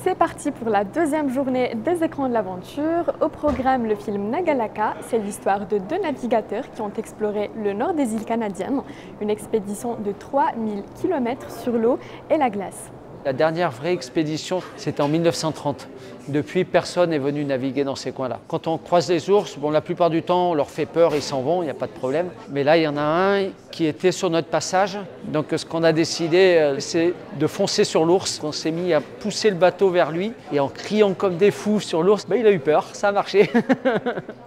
C'est parti pour la deuxième journée des écrans de l'aventure. Au programme, le film Nagalaka, c'est l'histoire de deux navigateurs qui ont exploré le nord des îles canadiennes, une expédition de 3000 km sur l'eau et la glace. La dernière vraie expédition, c'était en 1930. Depuis, personne n'est venu naviguer dans ces coins-là. Quand on croise les ours, bon, la plupart du temps, on leur fait peur, ils s'en vont, il n'y a pas de problème. Mais là, il y en a un qui était sur notre passage. Donc, ce qu'on a décidé, c'est de foncer sur l'ours. On s'est mis à pousser le bateau vers lui et en criant comme des fous sur l'ours, il a eu peur, ça a marché.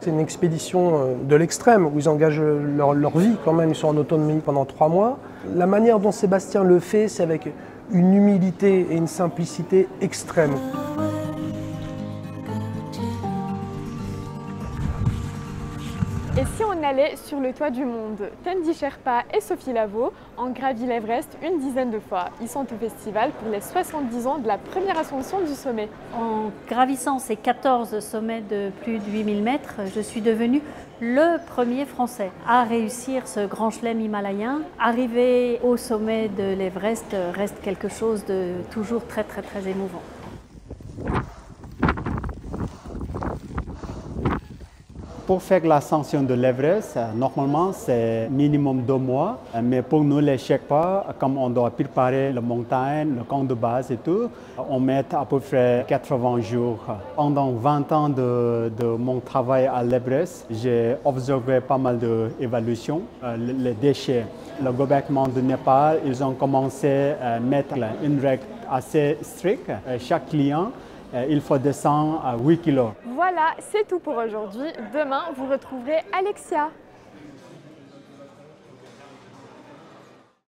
C'est une expédition de l'extrême où ils engagent leur vie quand même, ils sont en autonomie pendant 3 mois. La manière dont Sébastien le fait, c'est avec une humilité et une simplicité extrême. Et si on allait sur le toit du monde? Tendi Sherpa et Sophie Lavaux ont gravi l'Everest une dizaine de fois. Ils sont au festival pour les 70 ans de la première ascension du sommet. En gravissant ces 14 sommets de plus de 8000 mètres, je suis devenue le premier Français à réussir ce grand chelem himalayen. Arriver au sommet de l'Everest reste quelque chose de toujours très émouvant. Pour faire l'ascension de l'Everest, normalement c'est minimum 2 mois, mais pour nous les Sherpas, comme on doit préparer la montagne, le camp de base et tout, on met à peu près 80 jours. Pendant 20 ans de mon travail à l'Everest, j'ai observé pas mal d'évolutions, les déchets. Le gouvernement de Népal, ils ont commencé à mettre une règle assez stricte. Chaque client, il faut descendre à 8 kg. Voilà, c'est tout pour aujourd'hui. Demain, vous retrouverez Alexia.